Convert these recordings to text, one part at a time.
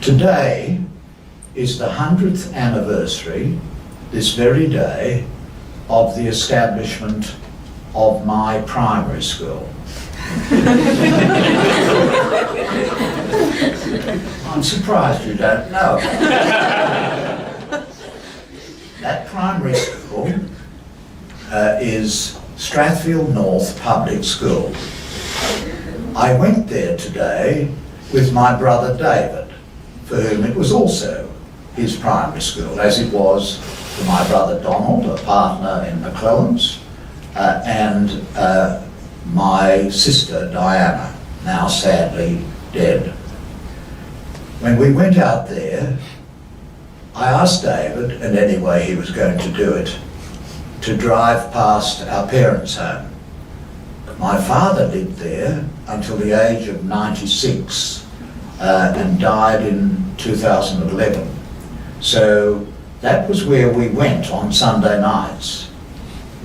Today is the 100th anniversary, this very day, of the establishment of my primary school. I'm surprised you don't know. That primary school is Strathfield North Public School. I went there today with my brother David, for whom it was also his primary school, as it was for my brother Donald, a partner in McClellan's, and my sister Diana, now sadly dead. When we went out there, I asked David, and anyway he was going to do it, to drive past our parents' home. My father lived there until the age of 96 and died in 2011. So that was where we went on Sunday nights.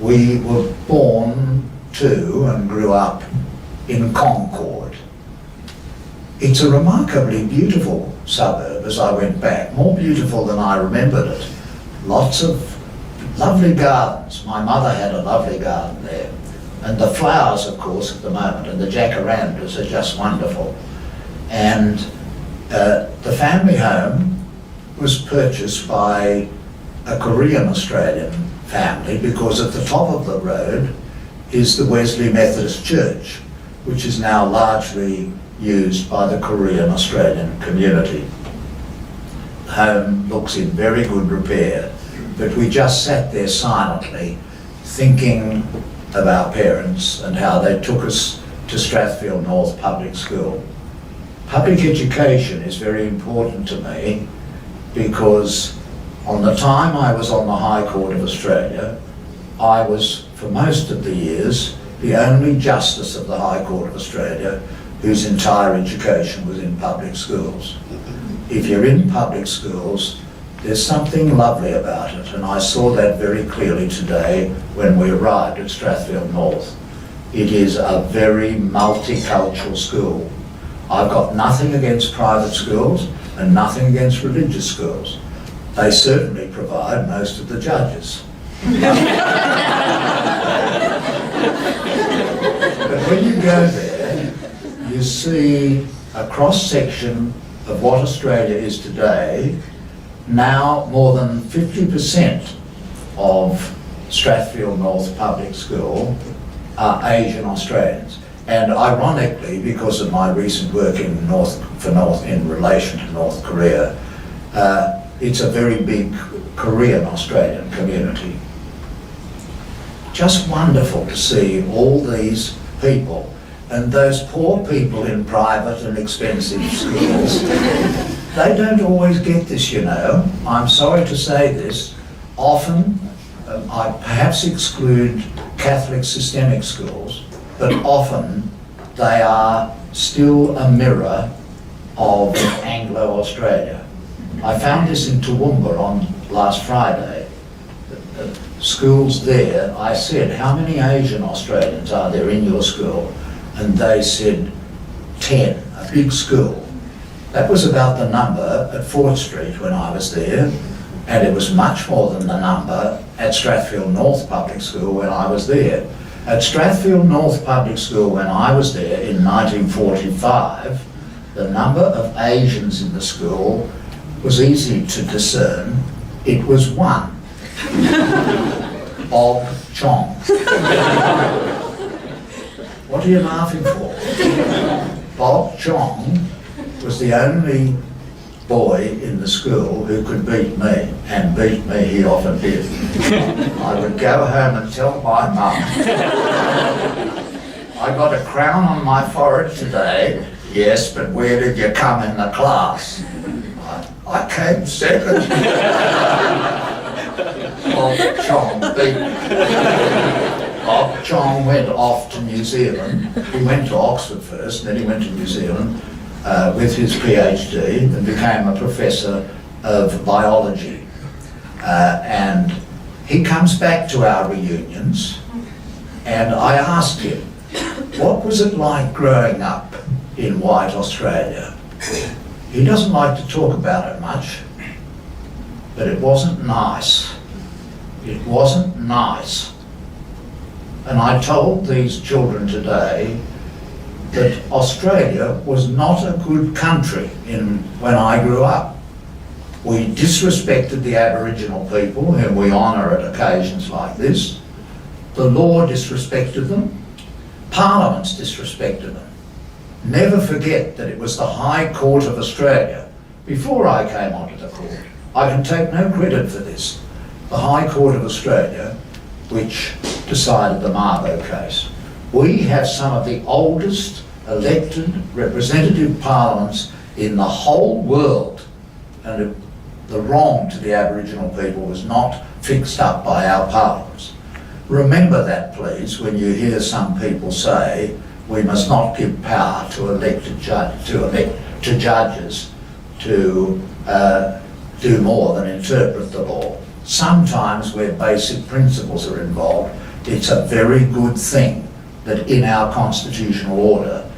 We were born to and grew up in Concord. It's a remarkably beautiful suburb as I went back, more beautiful than I remembered it. Lots of lovely gardens. My mother had a lovely garden there. And the flowers, of course, at the moment, and the jacarandas are just wonderful. And the family home was purchased by a Korean Australian family because at the top of the road is the Wesley Methodist Church, which is now largely used by the Korean Australian community. The home looks in very good repair, but we just sat there silently thinking of our parents and how they took us to Strathfield North Public School. Public education is very important to me because on the time I was on the High Court of Australia, I was, for most of the years, the only Justice of the High Court of Australia whose entire education was in public schools. If you're in public schools, there's something lovely about it, and I saw that very clearly today when we arrived at Strathfield North. It is a very multicultural school. I've got nothing against private schools and nothing against religious schools. They certainly provide most of the judges. But when you go there, you see a cross-section of what Australia is today. Now more than 50% of Strathfield North Public School are Asian Australians. And ironically, because of my recent work in relation to North Korea, it's a very big Korean Australian community. Just wonderful to see all these people, and those poor people in private and expensive schools. They don't always get this, you know. I'm sorry to say this. Often, I perhaps exclude Catholic systemic schools, but often they are still a mirror of Anglo-Australia. I found this in Toowoomba on last Friday. Schools there, I said, how many Asian Australians are there in your school? And they said 10, a big school. That was about the number at Fort Street when I was there, and it was much more than the number at Strathfield North Public School when I was there. At Strathfield North Public School when I was there in 1945, the number of Asians in the school was easy to discern. It was one. Bob Chong. What are you laughing for? Bob Chong was the only boy in the school who could beat me, and beat me he often did. I would go home and tell my mum, I got a crown on my forehead today. Yes, but where did you come in the class? I came second. Bob Chong beat me. Bob Chong went off to New Zealand. He went to Oxford first, then he went to New Zealand with his PhD and became a professor of biology. And he comes back to our reunions, and I asked him, what was it like growing up in white Australia? He doesn't like to talk about it much, but it wasn't nice. It wasn't nice. And I told these children today that Australia was not a good country when I grew up. We disrespected the Aboriginal people, whom we honour at occasions like this. The law disrespected them. Parliaments disrespected them. Never forget that it was the High Court of Australia, before I came onto the court. I can take no credit for this. The High Court of Australia, which decided the Mabo case. We have some of the oldest elected representative parliaments in the whole world, and the wrong to the Aboriginal people was not fixed up by our parliaments. Remember that, please, when you hear some people say we must not give power to judges to do more than interpret the law. Sometimes where basic principles are involved, it's a very good thing that in our constitutional order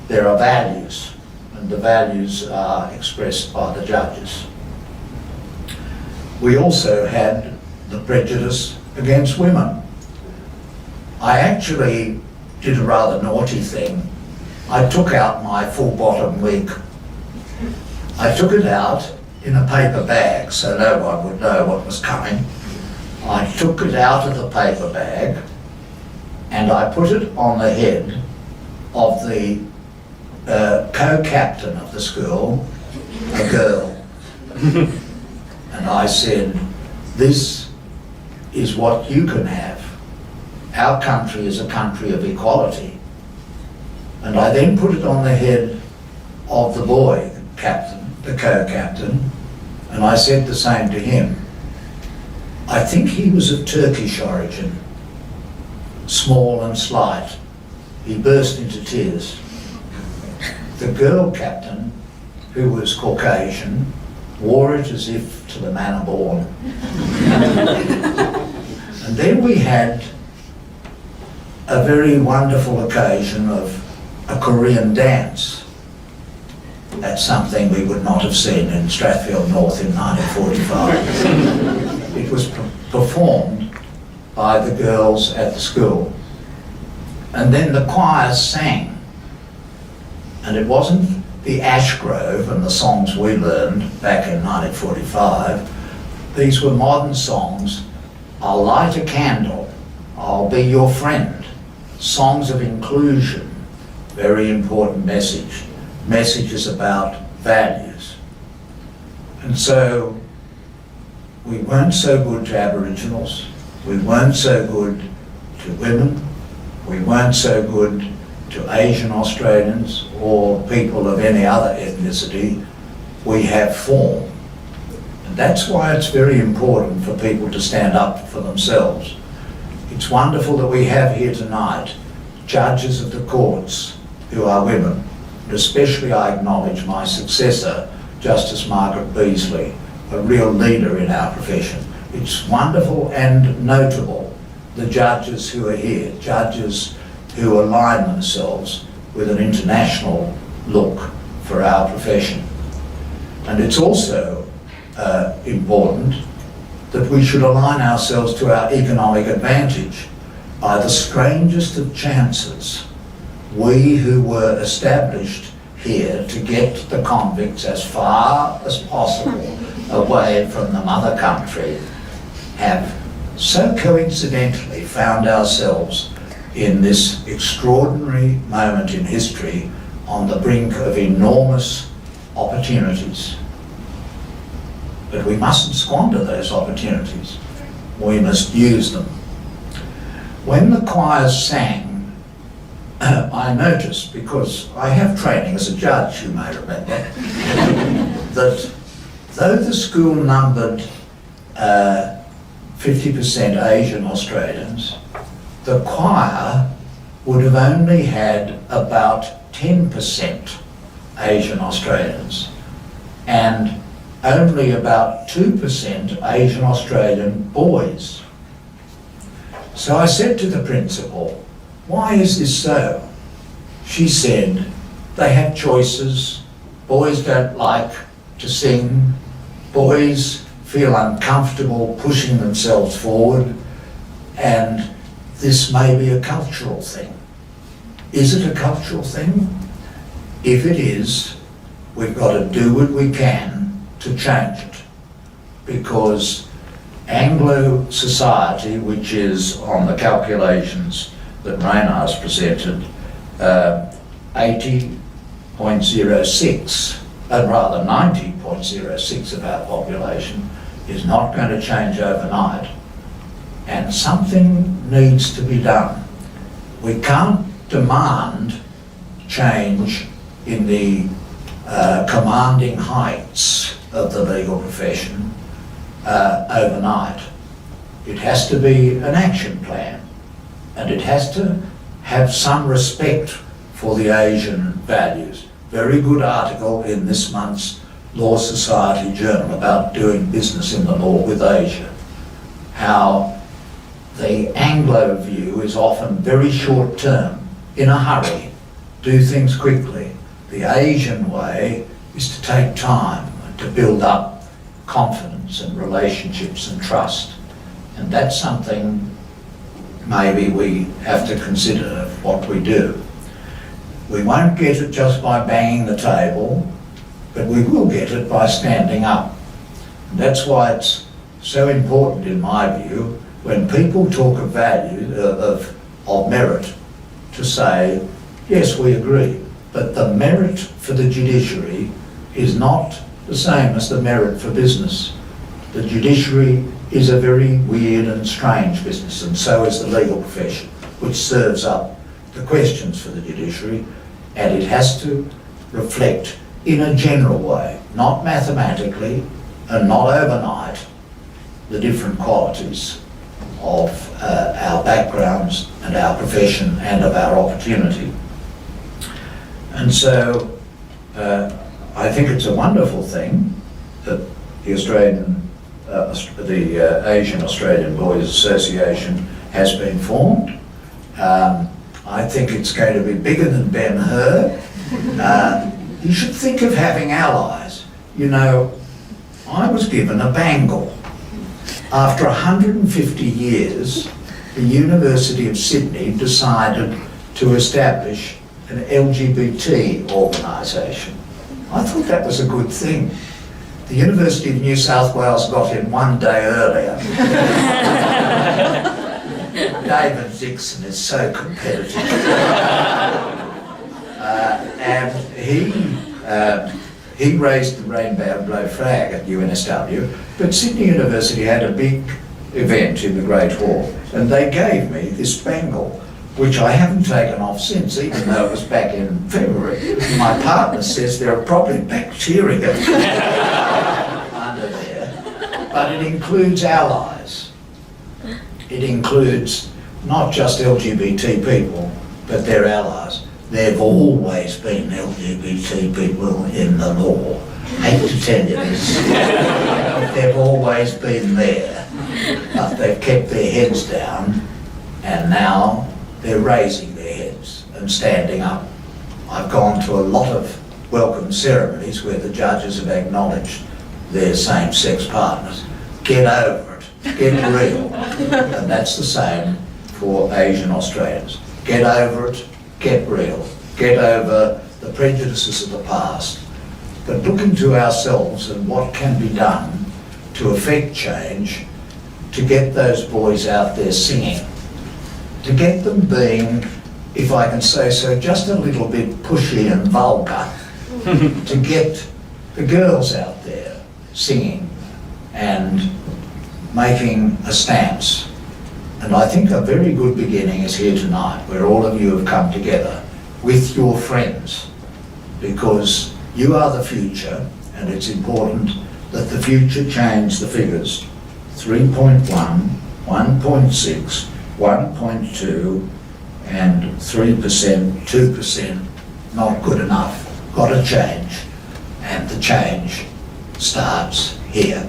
there are values, and the values are expressed by the judges. We also had the prejudice against women. I actually did a rather naughty thing. I took out my full bottom wig. I took it out in a paper bag so no one would know what was coming. I took it out of the paper bag and I put it on the head of the co-captain of the school, a girl. And I said, this is what you can have. Our country is a country of equality. And I then put it on the head of the boy captain, the co-captain, and I said the same to him. I think he was of Turkish origin, small and slight. He burst into tears. The girl captain, who was Caucasian, wore it as if to the manner born. And then we had a very wonderful occasion of a Korean dance. That's something we would not have seen in Strathfield North in 1945. It was performed by the girls at the school. And then the choir sang. And it wasn't the Ash Grove and the songs we learned back in 1945. These were modern songs. I'll light a candle, I'll be your friend. Songs of inclusion, very important message. Messages about values. And so we weren't so good to Aboriginals, we weren't so good to women, we weren't so good to Asian Australians or people of any other ethnicity. We have form. And that's why it's very important for people to stand up for themselves. It's wonderful that we have here tonight judges of the courts who are women. And especially I acknowledge my successor, Justice Margaret Beasley, a real leader in our profession. It's wonderful and notable, the judges who are here, judges who align themselves with an international look for our profession. And it's also important that we should align ourselves to our economic advantage. By the strangest of chances, we who were established here to get the convicts as far as possible away from the mother country have so coincidentally found ourselves in this extraordinary moment in history on the brink of enormous opportunities. But we mustn't squander those opportunities. We must use them. When the choirs sang, I noticed, because I have training as a judge, you may remember, that though the school numbered 50% Asian Australians, the choir would have only had about 10% Asian Australians and only about 2% Asian Australian boys. So I said to the principal, why is this so? She said, they have choices, Boys don't like to sing. Boys feel uncomfortable pushing themselves forward, and this may be a cultural thing. Is it a cultural thing? If it is, we've got to do what we can to change it, because Anglo society, which is on the calculations that Reynah has presented, 80.06, and rather 90.06 of our population is not going to change overnight, and something needs to be done. We can't demand change in the commanding heights of the legal profession overnight. It has to be an action plan, and it has to have some respect for the Asian values. Very good article in this month's Law Society Journal about doing business in the law with Asia. How the Anglo view is often very short term, in a hurry, do things quickly. The Asian way is to take time to build up confidence and relationships and trust. And that's something maybe we have to consider what we do. We won't get it just by banging the table, but we will get it by standing up. And that's why it's so important, in my view, when people talk of value, of merit, to say, yes, we agree, but the merit for the judiciary is not the same as the merit for business. The judiciary is a very weird and strange business, and so is the legal profession, which serves up the questions for the judiciary, and it has to reflect in a general way, not mathematically and not overnight, the different qualities of our backgrounds and our profession and of our opportunity. And so I think it's a wonderful thing that the Asian Australian Lawyers Association has been formed. I think it's going to be bigger than Ben-Hur. You should think of having allies. You know, I was given a bangle. After 150 years, the University of Sydney decided to establish an LGBT organisation. I thought that was a good thing. The University of New South Wales got in one day earlier. David Dixon is so competitive. And he raised the rainbow flag at UNSW, but Sydney University had a big event in the Great Hall, and they gave me this bangle, which I haven't taken off since, even though it was back in February. My partner says there are probably bacteria under there, but it includes allies. It includes not just LGBT people, but their allies. There've always been LGBT people in the law. I hate to tell you this. They've always been there, but they've kept their heads down, and now they're raising their heads and standing up. I've gone to a lot of welcome ceremonies where the judges have acknowledged their same-sex partners. Get over it. Get real. And that's the same for Asian Australians. Get over it. Get real. Get over the prejudices of the past. But look into ourselves and what can be done to effect change, to get those boys out there singing, to get them being, if I can say so, just a little bit pushy and vulgar, to get the girls out there singing and making a stance. And I think a very good beginning is here tonight, where all of you have come together with your friends, because you are the future, and it's important that the future change the figures. 3.1, 1.6, 1.2 and 3%, 2%, not good enough. Got to change, and the change starts here.